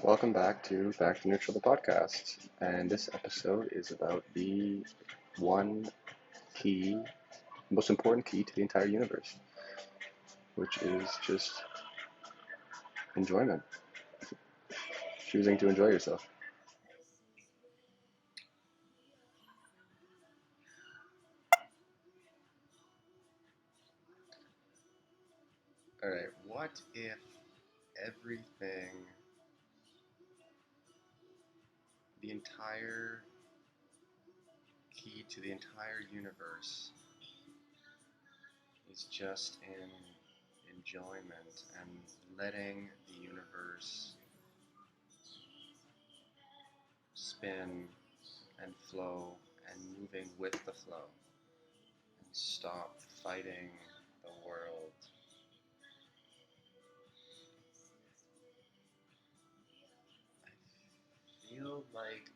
Welcome back to Neutral the podcast. And this episode is about the one key, most important key to the entire universe, which is just enjoyment, choosing to enjoy yourself. All right, what if everything, the entire key to the entire universe is just in enjoyment and letting the universe spin and flow and moving with the flow and stop fighting the world. I feel like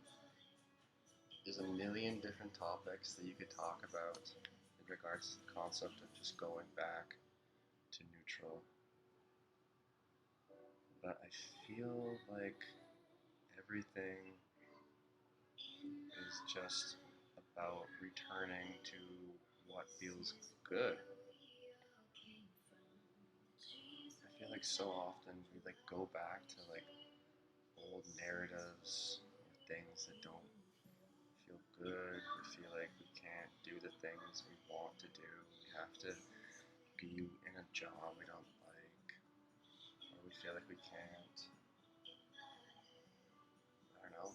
there's a million different topics that you could talk about in regards to the concept of just going back to neutral. But I feel like everything is just about returning to what feels good. I feel like so often we go back to old narratives or things that don't feel good. We feel like we can't do the things we want to do. We have to be in a job we don't like, or we feel like we can't, I don't know,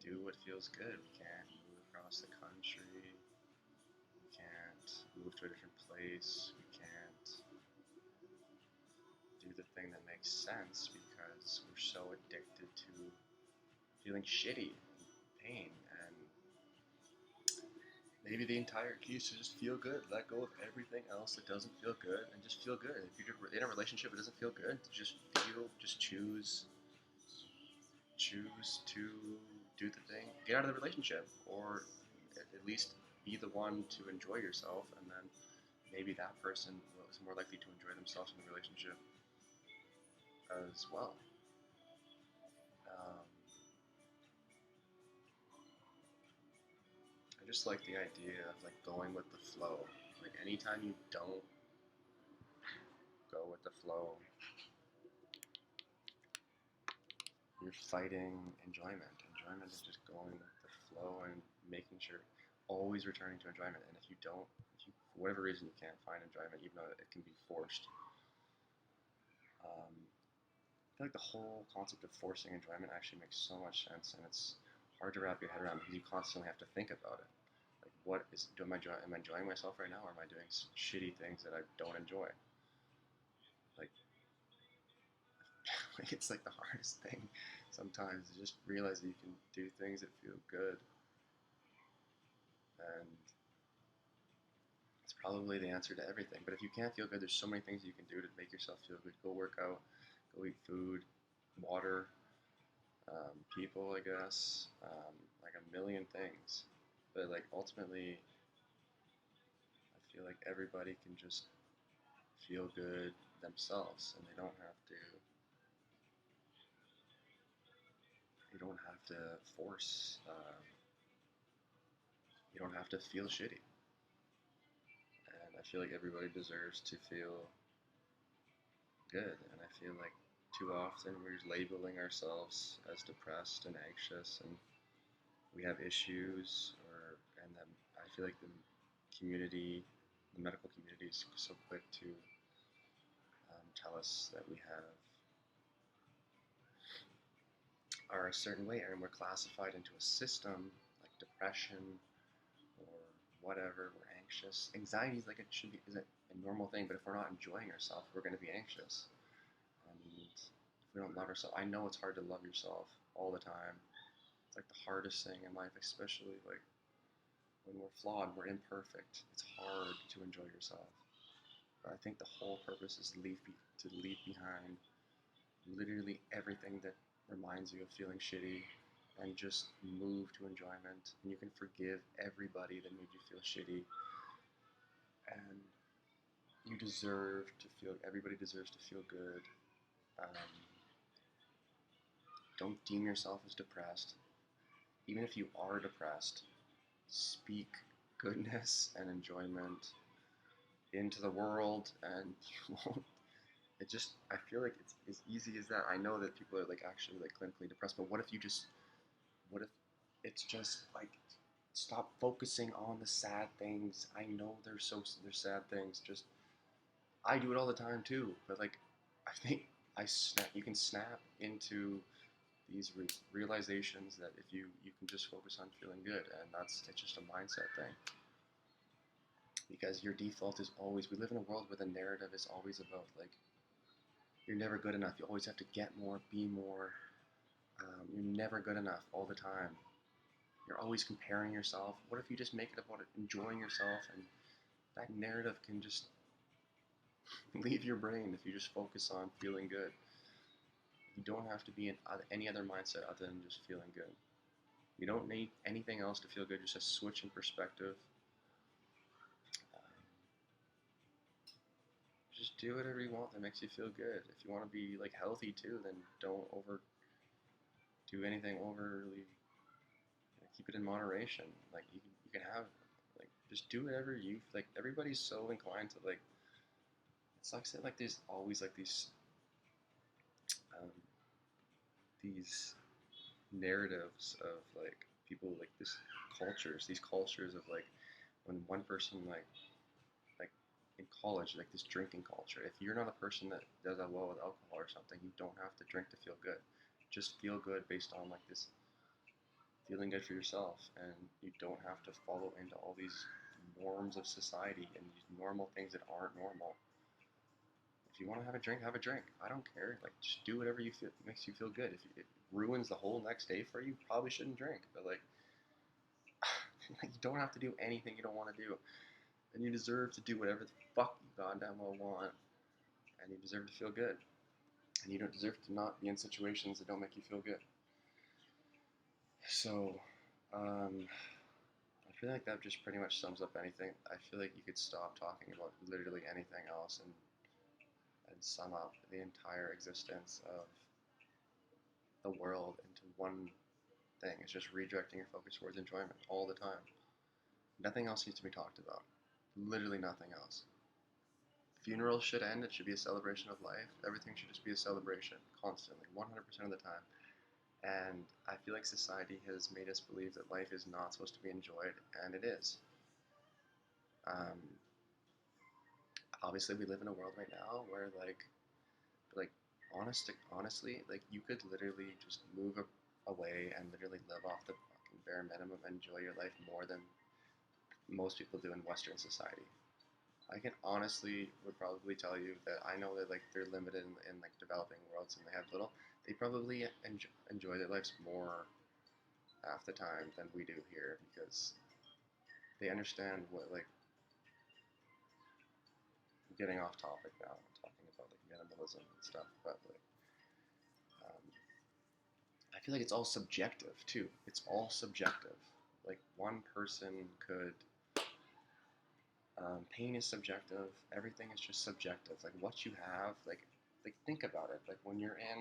do what feels good. We can't move across the country. We can't move to a different place. We can't do the thing that makes sense because we're so addicted to feeling shitty and pain. And maybe the entire key is to just feel good. Let go of everything else that doesn't feel good and just feel good. If you're in a relationship that doesn't feel good, just choose to do the thing, get out of the relationship, or at least be the one to enjoy yourself, and then maybe that person is more likely to enjoy themselves in the relationship as well. Um, I just like the idea of going with the flow. Like anytime you don't go with the flow, you're fighting enjoyment. Enjoyment is just going with the flow and making sure, always returning to enjoyment. And if you don't, if you, for whatever reason, you can't find enjoyment, even though it can be forced, I feel like the whole concept of forcing enjoyment actually makes so much sense, and it's hard to wrap your head around because you constantly have to think about it. Like, am I enjoying myself right now, or am I doing shitty things that I don't enjoy? Like, it's like the hardest thing sometimes to just realize that you can do things that feel good, and it's probably the answer to everything. But if you can't feel good, there's so many things you can do to make yourself feel good. Go work out, go eat food, water, people, I guess, like a million things. But ultimately, I feel like everybody can just feel good themselves, and they don't have to. You don't have to force. You don't have to feel shitty. And I feel like everybody deserves to feel good. And I feel like too often we're labeling ourselves as depressed and anxious, and we have issues, and then I feel like community, the medical community is so quick to tell us that we are a certain way, and we're classified into a system like depression or whatever. We're anxious. Anxiety is it should be is a normal thing, but if we're not enjoying ourselves, we're going to be anxious. And if we don't love ourselves, I know it's hard to love yourself all the time. It's like the hardest thing in life, especially when we're flawed, we're imperfect. It's hard to enjoy yourself. But I think the whole purpose is to leave behind literally everything that reminds you of feeling shitty and just move to enjoyment. And you can forgive everybody that made you feel shitty. And everybody deserves to feel good. Um, Don't deem yourself as depressed. Even if you are depressed, speak goodness and enjoyment into the world, and you won't. It just, I feel like it's as easy as that. I know that people are like actually like clinically depressed, but what if you just, what if it's just like, stop focusing on the sad things. I know they're sad things. Just, I do it all the time too, but like, I think you can snap into these realizations that if you can just focus on feeling good, and it's just a mindset thing. Because your default is always, we live in a world where the narrative is always about like, you're never good enough. You always have to get more, be more. You're never good enough all the time. You're always comparing yourself. What if you just make it about enjoying yourself, and that narrative can just leave your brain if you just focus on feeling good. You don't have to be in any other mindset other than just feeling good. You don't need anything else to feel good, just a switch in perspective. Just do whatever you want that makes you feel good. If you want to be like healthy too, then don't do anything overly. Keep it in moderation. Like you can have like just do whatever you like. Everybody's so inclined to like. It sucks that like there's always like um, these narratives of like people like these cultures of like when one person like in college, like this drinking culture. If you're not a person that does that well with alcohol or something, you don't have to drink to feel good. Just feel good based on like this feeling good for yourself, and you don't have to follow into all these norms of society and these normal things that aren't normal. If you want to have a drink, have a drink. I don't care. Like, just do whatever you feel makes you feel good. If it ruins the whole next day for you, probably shouldn't drink. But like, you don't have to do anything you don't want to do, and you deserve to do whatever the fuck you goddamn well want, and you deserve to feel good, and you don't deserve to not be in situations that don't make you feel good. So, I feel like that just pretty much sums up anything. I feel like you could stop talking about literally anything else and sum up the entire existence of the world into one thing. It's just redirecting your focus towards enjoyment all the time. Nothing else needs to be talked about. Literally nothing else. Funerals should end. It should be a celebration of life. Everything should just be a celebration constantly, 100% of the time. And I feel like society has made us believe that life is not supposed to be enjoyed, and it is. Um, Obviously, we live in a world right now where like honestly, like you could literally just move away and literally live off the fucking bare minimum and enjoy your life more than most people do in Western society. I can honestly would probably tell you that I know that like they're limited in like developing worlds and they have little. They probably enjoy their lives more half the time than we do here because they understand what like getting off topic now, talking about like minimalism and stuff, but like um, I feel like it's all subjective too. It's all subjective. Like one person could pain is subjective. Everything is just subjective. Like what you have, like think about it. Like when you're in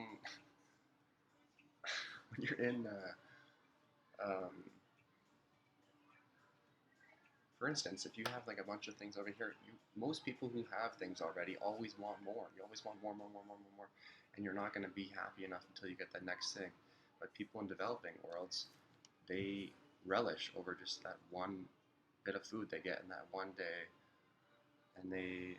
when you're in for instance, if you have like a bunch of things over here, most people who have things already always want more. You always want more, more, more, more, more, more, and you're not going to be happy enough until you get that next thing. But people in developing worlds, they relish over just that one bit of food they get in that one day, and they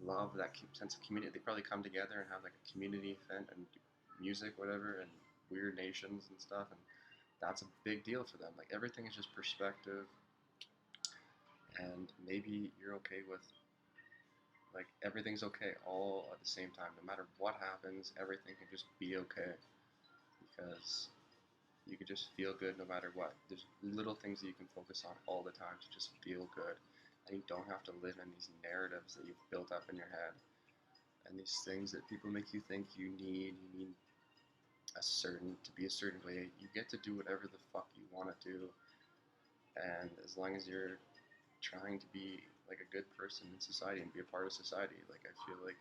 love that sense of community. They probably come together and have like a community event and do music, whatever, and weird nations and stuff, and that's a big deal for them. Like everything is just perspective, and maybe you're okay with like everything's okay all at the same time. No matter what happens, everything can just be okay because you can just feel good no matter what. There's little things that you can focus on all the time to just feel good, and you don't have to live in these narratives that you've built up in your head and these things that people make you think you need. You need to be a certain way. You get to do whatever the fuck you want to do, and as long as you're trying to be like a good person in society and be a part of society, like I feel like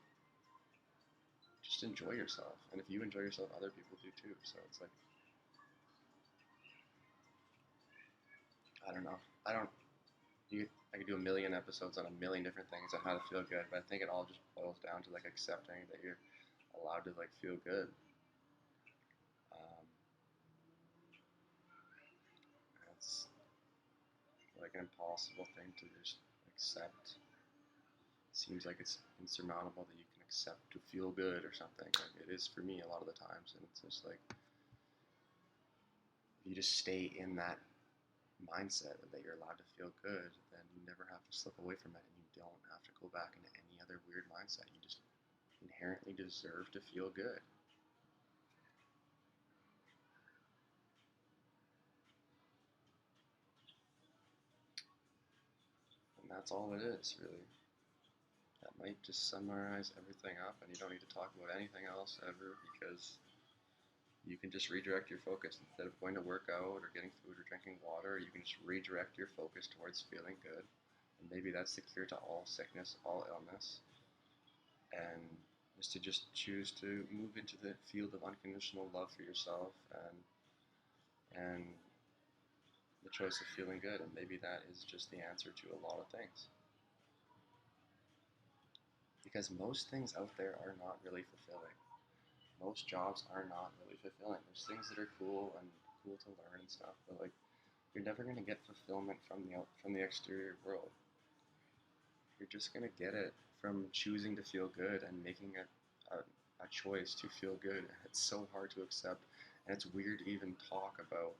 just enjoy yourself. And if you enjoy yourself, other people do too. So it's like, I don't know. I don't. I could do a million episodes on a million different things on how to feel good, but I think it all just boils down to like accepting that you're allowed to like feel good. Um, it's like an impossible thing to just accept. It seems like it's insurmountable that you can accept to feel good or something. Like it is for me a lot of the times, and it's just like if you just stay in that mindset that you're allowed to feel good, then you never have to slip away from it, and you don't have to go back into any other weird mindset. You just inherently deserve to feel good. And that's all it is, really. That might just summarize everything up, and you don't need to talk about anything else ever because you can just redirect your focus. Instead of going to work out or getting food or drinking water, you can just redirect your focus towards feeling good. And maybe that's the cure to all sickness, all illness. And is to just choose to move into the field of unconditional love for yourself and the choice of feeling good. And maybe that is just the answer to a lot of things. Because most things out there are not really fulfilling. Most jobs are not really fulfilling. There's things that are cool and cool to learn and stuff, but like you're never gonna get fulfillment from the exterior world. You're just gonna get it from choosing to feel good and making a choice to feel good. It's so hard to accept, and it's weird to even talk about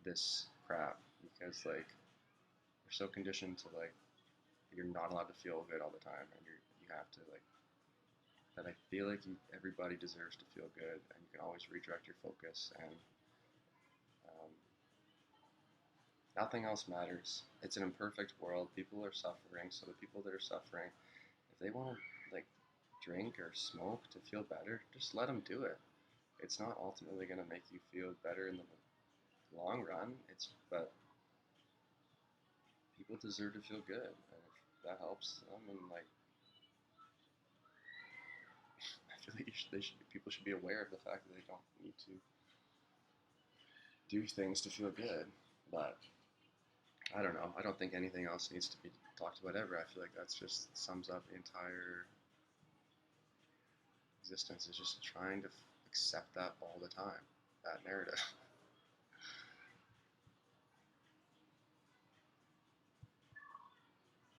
this crap because like we're so conditioned to like you're not allowed to feel good all the time, and you have to like that. I feel like everybody deserves to feel good, and you can always redirect your focus, and um, nothing else matters. It's an imperfect world. People are suffering, so the people that are suffering, if they want to like drink or smoke to feel better, just let them do it. It's not ultimately going to make you feel better in the long run. But people deserve to feel good, and if that helps them, and like I feel like people should be aware of the fact that they don't need to do things to feel good. But I don't know. I don't think anything else needs to be talked about ever. I feel like that's just sums up the entire existence is just trying to accept that all the time, that narrative.